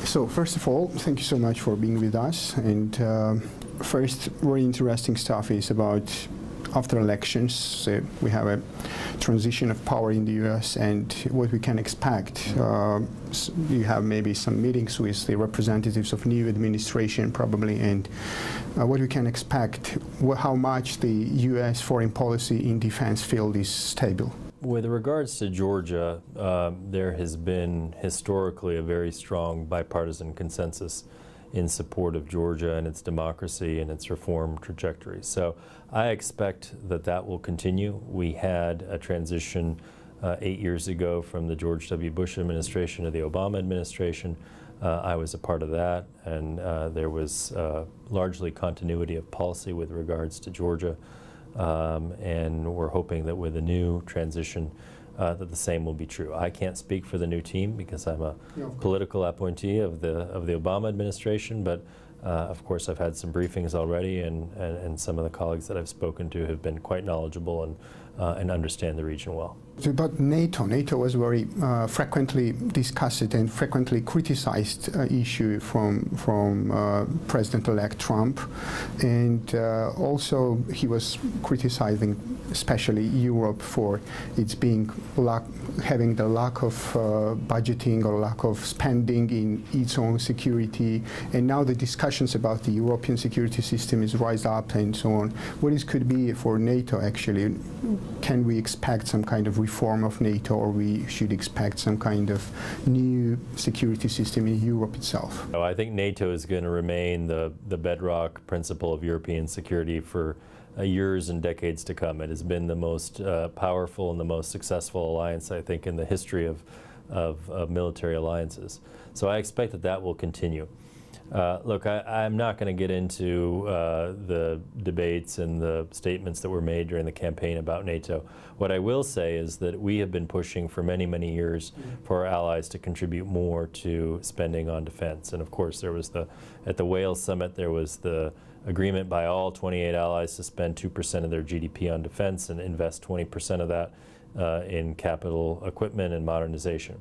So first of all, thank you so much for being with us. And first, very interesting stuff is about after elections, we have a transition of power in the U.S. and what we can expect. You have maybe some meetings with the representatives of new administration probably, and what we can expect, how much the U.S. foreign policy in defense field is stable. With regards to Georgia, there has been historically a very strong bipartisan consensus in support of Georgia and its democracy and its reform trajectory. So I expect that that will continue. We had a transition 8 years ago from the George W. Bush administration to the Obama administration. I was a part of that, and there was largely continuity of policy with regards to Georgia. And we're hoping that with a new transition that the same will be true. I can't speak for the new team because I'm a political appointee of the Obama administration, but of course I've had some briefings already, and some of the colleagues that I've spoken to have been quite knowledgeable and understand the region well. So about NATO was very frequently discussed and frequently criticized issue from President-elect Trump, and also he was criticizing especially Europe for its being having the lack of budgeting or lack of spending in its own security, and now the discussions about the European security system is rise up and so on. What it could be for NATO actually? Can we expect some kind of reform of NATO, or we should expect some kind of new security system in Europe itself? Oh, I think NATO is going to remain the bedrock principle of European security for years and decades to come. It has been the most powerful and the most successful alliance, I think, in the history of military alliances. So I expect that that will continue. Look, I'm not going to get into the debates and the statements that were made during the campaign about NATO. What I will say is that we have been pushing for many, many years for our allies to contribute more to spending on defense. And of course, there was at the Wales summit, there was the agreement by all 28 allies to spend 2% of their GDP on defense and invest 20% of that in capital equipment and modernization.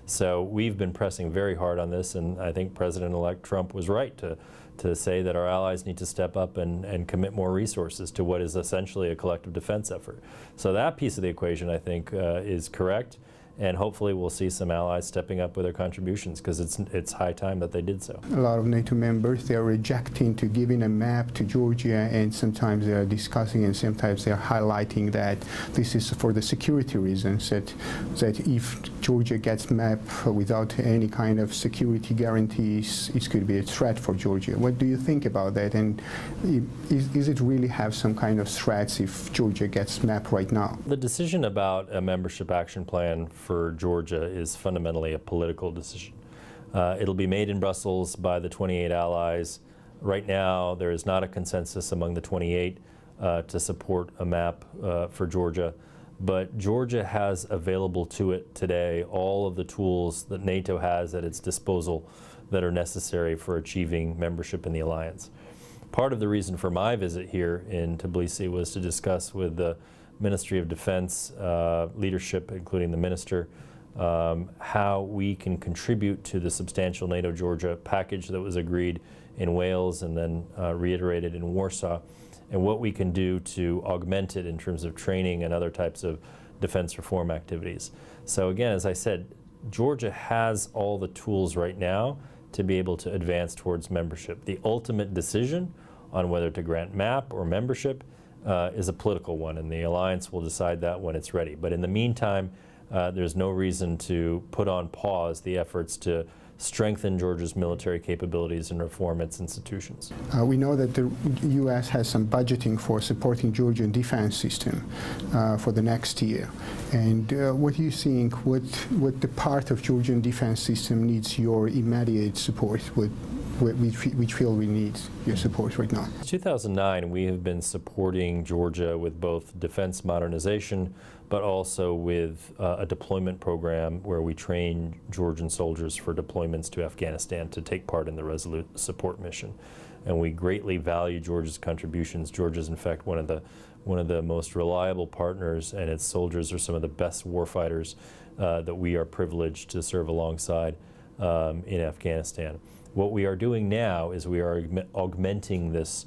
So we've been pressing very hard on this, and I think President-elect Trump was right to say that our allies need to step up and commit more resources to what is essentially a collective defense effort. So that piece of the equation, I think, is correct. And hopefully we'll see some allies stepping up with their contributions, because it's high time that they did so. A lot of NATO members, they are rejecting to giving a map to Georgia, and sometimes they are discussing and sometimes they are highlighting that this is for the security reasons, that if Georgia gets map without any kind of security guarantees, it could be a threat for Georgia. What do you think about that? And is it really have some kind of threats if Georgia gets map right now? The decision about a membership action plan for Georgia is fundamentally a political decision. It'll be made in Brussels by the 28 allies. Right now, there is not a consensus among the 28 to support a map for Georgia, but Georgia has available to it today all of the tools that NATO has at its disposal that are necessary for achieving membership in the alliance. Part of the reason for my visit here in Tbilisi was to discuss with the Ministry of Defense leadership, including the minister, how we can contribute to the substantial NATO-Georgia package that was agreed in Wales and then reiterated in Warsaw, and what we can do to augment it in terms of training and other types of defense reform activities. So again, as I said, Georgia has all the tools right now to be able to advance towards membership. The ultimate decision on whether to grant MAP or membership is a political one, and the alliance will decide that when it's ready. But in the meantime, there's no reason to put on pause the efforts to strengthen Georgia's military capabilities and reform its institutions. We know that the U.S. has some budgeting for supporting Georgian defense system for the next year. And what do you think, what the part of Georgian defense system needs your immediate support? Which field we need your support right now? Since 2009, we have been supporting Georgia with both defense modernization, but also with a deployment program where we train Georgian soldiers for deployments to Afghanistan to take part in the Resolute Support mission. And we greatly value Georgia's contributions. Georgia is, in fact, one of the most reliable partners, and its soldiers are some of the best warfighters that we are privileged to serve alongside. in Afghanistan. What we are doing now is we are augmenting this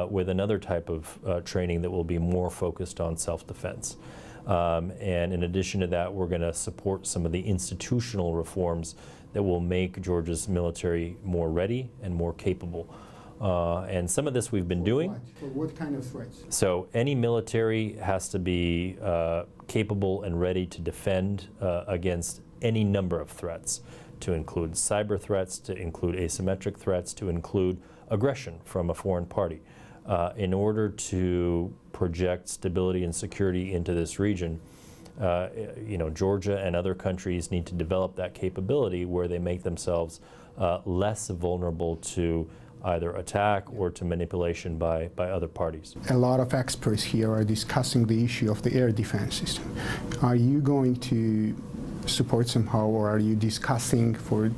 with another type of training that will be more focused on self-defense. And in addition to that, we're going to support some of the institutional reforms that will make Georgia's military more ready and more capable. And some of this we've been doing. For what kind of threats? So any military has to be capable and ready to defend against any number of threats, to include cyber threats, to include asymmetric threats, to include aggression from a foreign party. In order to project stability and security into this region, Georgia and other countries need to develop that capability where they make themselves less vulnerable to either attack or to manipulation by other parties. A lot of experts here are discussing the issue of the air defense system. Are you going to support somehow, or are you discussing for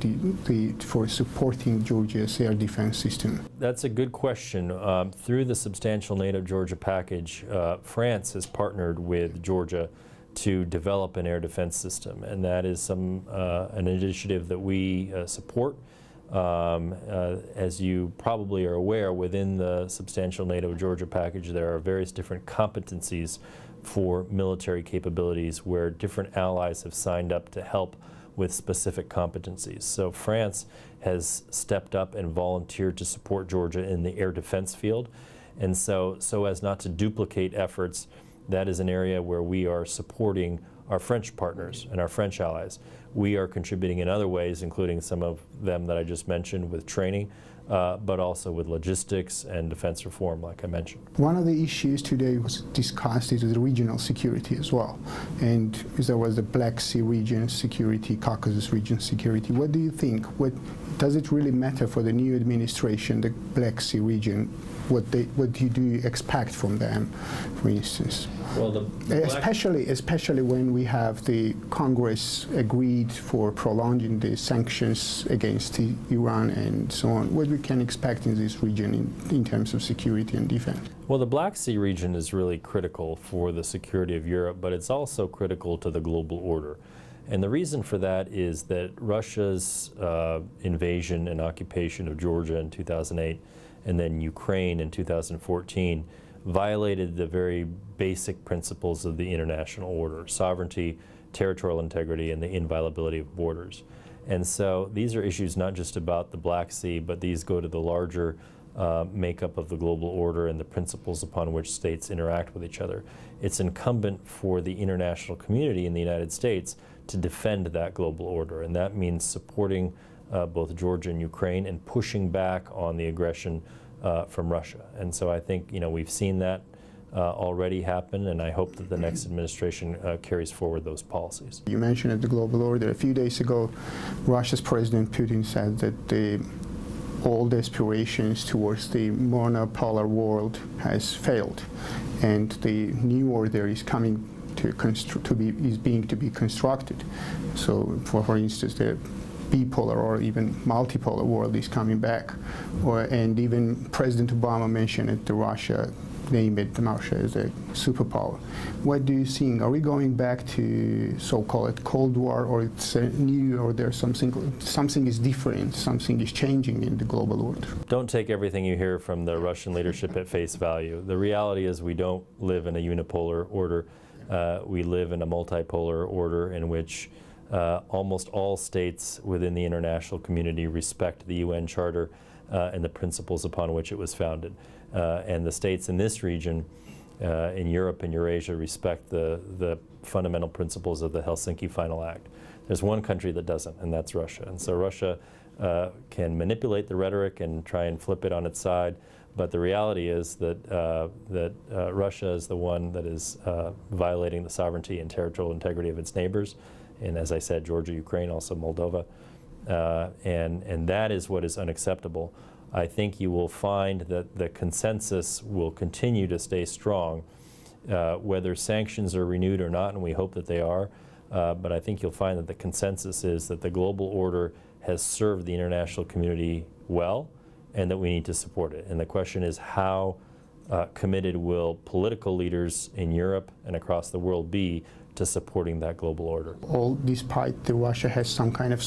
supporting Georgia's air defense system? That's a good question. Through the Substantial NATO Georgia package, France has partnered with Georgia to develop an air defense system, and that is an initiative that we support. As you probably are aware, within the Substantial NATO Georgia package, there are various different competencies for military capabilities where different allies have signed up to help with specific competencies. So France has stepped up and volunteered to support Georgia in the air defense field. And so as not to duplicate efforts, that is an area where we are supporting our French partners and our French allies. We are contributing in other ways, including some of them that I just mentioned with training, but also with logistics and defense reform, like I mentioned. One of the issues today was discussed is the regional security as well. And there was the Black Sea region security, Caucasus region security. What do you think? Does it really matter for the new administration, the Black Sea region? What do you expect from them, for instance? Well, especially when we have the Congress agreed for prolonging the sanctions against Iran and so on. What we can expect in this region in terms of security and defense? Well, the Black Sea region is really critical for the security of Europe, but it's also critical to the global order. And the reason for that is that Russia's invasion and occupation of Georgia in 2008 and then Ukraine in 2014 violated the very basic principles of the international order: sovereignty, territorial integrity, and the inviolability of borders. And so these are issues not just about the Black Sea, but these go to the larger makeup of the global order and the principles upon which states interact with each other. It's incumbent for the international community in the United States to defend that global order, and that means supporting both Georgia and Ukraine and pushing back on the aggression from Russia. And so I think we've seen that already happen, and I hope that the next administration carries forward those policies. You mentioned the global order. A few days ago, Russia's President Putin said that all the aspirations towards the monopolar world has failed, and the new order is coming is being constructed. So, for instance, the bipolar or even multipolar world is coming back, and even President Obama mentioned it. Russia named Russia as a superpower. What do you think? Are we going back to so-called Cold War, or it's new, or there's something is different, something is changing in the global order? Don't take everything you hear from the Russian leadership at face value. The reality is we don't live in a unipolar order. We live in a multipolar order in which almost all states within the international community respect the UN Charter and the principles upon which it was founded. And the states in this region, in Europe and Eurasia, respect the fundamental principles of the Helsinki Final Act. There's one country that doesn't, and that's Russia. And so Russia can manipulate the rhetoric and try and flip it on its side, but the reality is that Russia is the one that is violating the sovereignty and territorial integrity of its neighbors. And as I said, Georgia, Ukraine, also Moldova. And that is what is unacceptable. I think you will find that the consensus will continue to stay strong, whether sanctions are renewed or not, and we hope that they are. But I think you'll find that the consensus is that the global order has served the international community well, and that we need to support it. And the question is, how committed will political leaders in Europe and across the world be to supporting that global order. All despite Russia has some kind of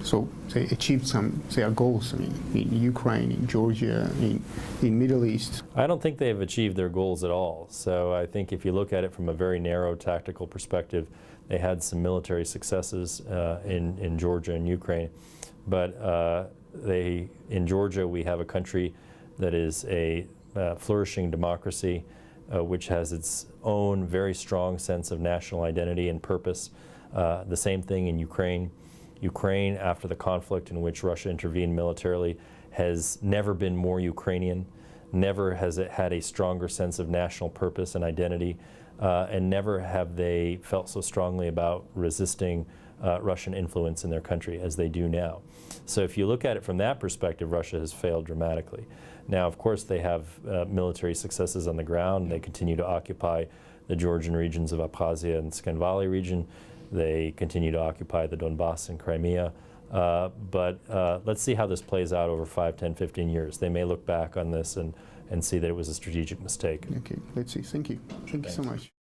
so they achieved their goals in Ukraine, in Georgia, in Middle East. I don't think they have achieved their goals at all. So I think if you look at it from a very narrow tactical perspective, they had some military successes in Georgia and Ukraine, but in Georgia we have a country that is a flourishing democracy, which has its own very strong sense of national identity and purpose. The same thing in Ukraine. Ukraine, after the conflict in which Russia intervened militarily, has never been more Ukrainian. Never has it had a stronger sense of national purpose and identity, and never have they felt so strongly about resisting Russian influence in their country as they do now. So if you look at it from that perspective, Russia has failed dramatically. Now, of course, they have military successes on the ground. They continue to occupy the Georgian regions of Abkhazia and Skan Valley region. They continue to occupy the Donbass and Crimea. But let's see how this plays out over 5, 10, 15 years. They may look back on this and see that it was a strategic mistake. Okay, let's see. Thank you. Thank you so much.